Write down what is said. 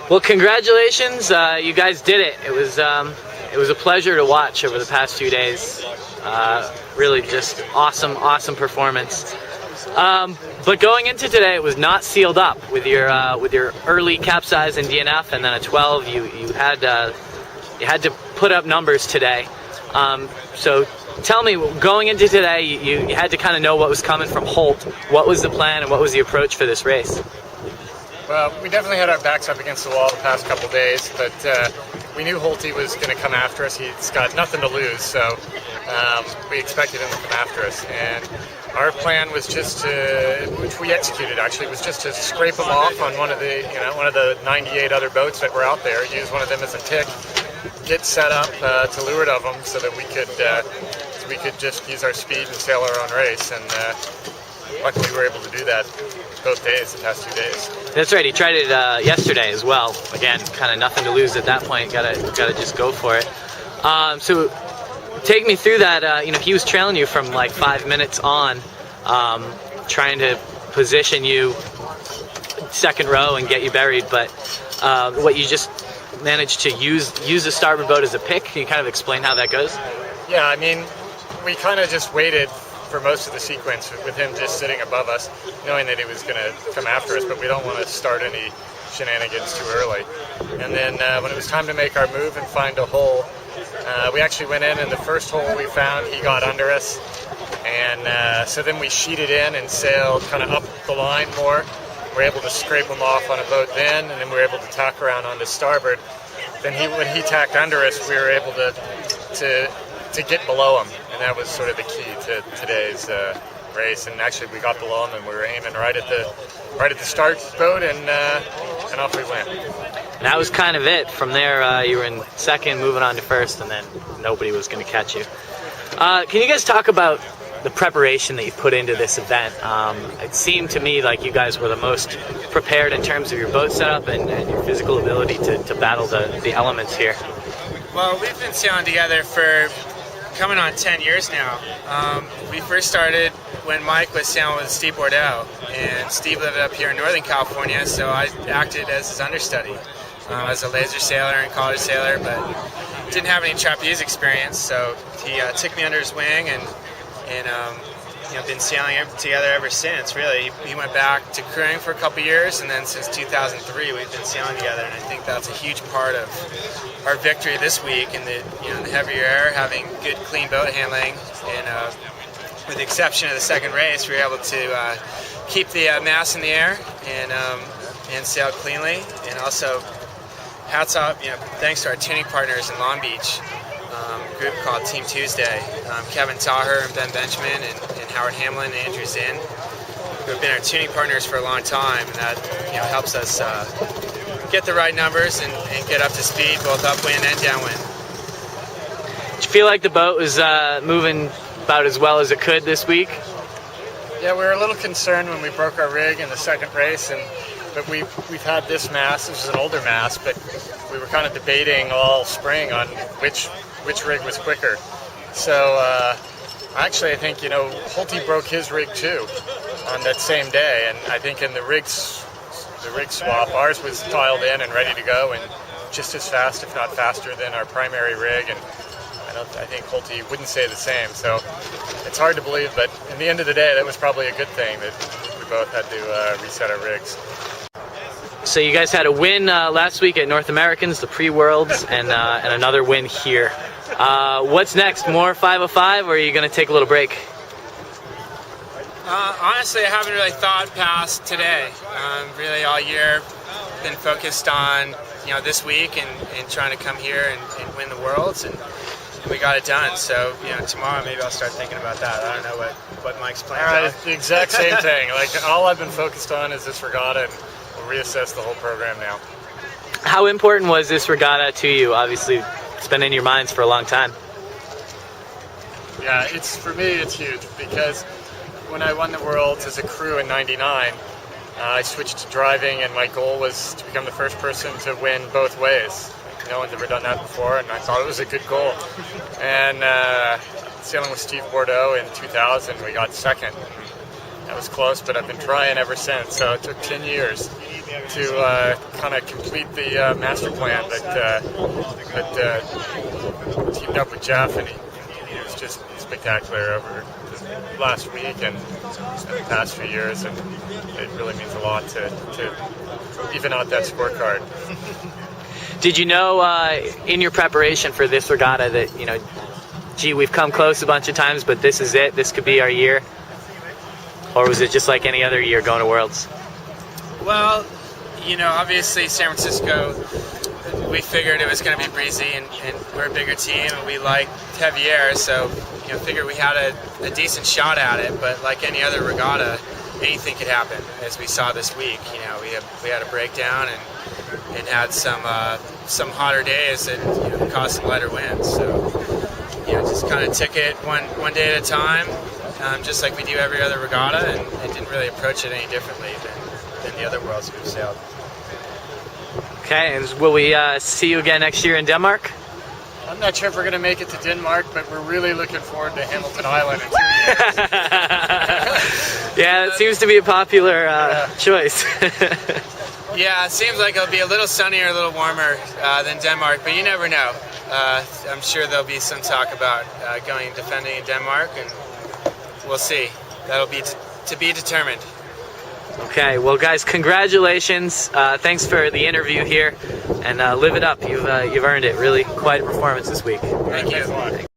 Well, congratulations! You guys did it. It was a pleasure to watch over the past few days. Really, just awesome performance. But going into today, it was not sealed up with your early capsize and DNF, and then a 12. You had to put up numbers today. So tell me, going into today, you had to kind of know what was coming from Holt. What was the plan and what was the approach for this race? Well, we definitely had our backs up against the wall the past couple days, but we knew Holty was going to come after us. He's got nothing to lose, so we expected him to come after us. And our plan was just to, which we executed actually, was just to scrape him off on one of the 98 other boats that were out there. Use one of them as a tick, get set up to leeward of them, so that we could just use our speed and sail our own race. And luckily, we were able to do that both days, the past 2 days. That's right. He tried it yesterday as well. Again, kind of nothing to lose at that point. Gotta just go for it. So take me through that. He was trailing you from like 5 minutes on, trying to position you second row and get you buried. But what you just managed to use the starboard boat as a pick. Can you kind of explain how that goes? Yeah, I mean, we kind of just waited for most of the sequence with him just sitting above us, knowing that he was going to come after us, but we don't want to start any shenanigans too early. And then when it was time to make our move and find a hole, we actually went in, and the first hole we found, he got under us. And so then we sheeted in and sailed kind of up the line more. We were able to scrape him off on a boat then, and then we were able to tack around onto starboard. Then when he tacked under us, we were able to get below him, and that was sort of the key to today's race. And actually, we got below him, and we were aiming right at the start boat, and off we went. And that was kind of it. From there, you were in second, moving on to first, and then nobody was going to catch you. Can you guys talk about the preparation that you put into this event? It seemed to me like you guys were the most prepared in terms of your boat setup and your physical ability to battle the elements here. Well, we've been sailing together for coming on 10 years now. We first started when Mike was sailing with Steve Bordeaux, and Steve lived up here in Northern California, so I acted as his understudy. As a laser sailor and college sailor, but didn't have any trapeze experience, so he took me under his wing and been sailing together ever since. Really, he went back to crewing for a couple years, and then since 2003 we've been sailing together, and I think that's a huge part of our victory this week in the heavier air, having good clean boat handling, and with the exception of the second race, we were able to keep the mast in the air and sail cleanly. And also, hats off, thanks to our tuning partners in Long Beach, a group called Team Tuesday, Kevin Taher and Ben Benjamin and Howard Hamlin and Andrew Zinn, who have been our tuning partners for a long time, and that helps us get the right numbers and get up to speed both upwind and downwind. Did you feel like the boat was moving about as well as it could this week? Yeah, we were a little concerned when we broke our rig in the second race, but we've had this mast. This is an older mast, but we were kind of debating all spring on which rig was quicker. So actually, I think Holty broke his rig too on that same day, and I think in the rig swap, ours was dialed in and ready to go, and just as fast, if not faster, than our primary rig. And I think Holty wouldn't say the same. So it's hard to believe, but in the end of the day, that was probably a good thing that we both had to reset our rigs. So you guys had a win last week at North Americans, the pre-Worlds, and another win here. What's next? More 505, or are you going to take a little break? Honestly, I haven't really thought past today. Really all year been focused on this week and trying to come here and win the Worlds, and we got it done. So tomorrow maybe I'll start thinking about that. I don't know what Mike's plans are. It's the exact same thing. Like, all I've been focused on is this regatta, and we'll reassess the whole program now. How important was this regatta to you? Obviously, it's been in your minds for a long time. Yeah, for me it's huge, because when I won the Worlds as a crew in '99, I switched to driving, and my goal was to become the first person to win both ways. No one's ever done that before, and I thought it was a good goal. And sailing with Steve Bordeaux in 2000, we got second. That was close, but I've been trying ever since. So it took 10 years to kind of complete the master plan. But teamed up with Jeff, and he was just spectacular over the last week and the past few years, and it really means a lot to even out that scorecard. Did you know in your preparation for this regatta that, gee, we've come close a bunch of times, but this is it, this could be our year? Or was it just like any other year going to Worlds? Well, obviously San Francisco, we figured it was going to be breezy, and we're a bigger team, and we like heavy air, so figured we had a decent shot at it. But like any other regatta, anything could happen, as we saw this week. We had a breakdown and had some hotter days that caused some lighter winds. So just kind of took it one day at a time, just like we do every other regatta, and didn't really approach it any differently than the other worlds we've sailed. Okay, and will we see you again next year in Denmark? I'm not sure if we're going to make it to Denmark, but we're really looking forward to Hamilton Island in 2 years. Yeah, it seems to be a popular choice. Yeah, it seems like it'll be a little sunnier, a little warmer than Denmark, but you never know. I'm sure there'll be some talk about going and defending in Denmark, and we'll see. That'll be to be determined. Okay, well, guys, congratulations. Thanks for the interview here, and live it up. You've earned it. Really quite a performance this week. Thank you.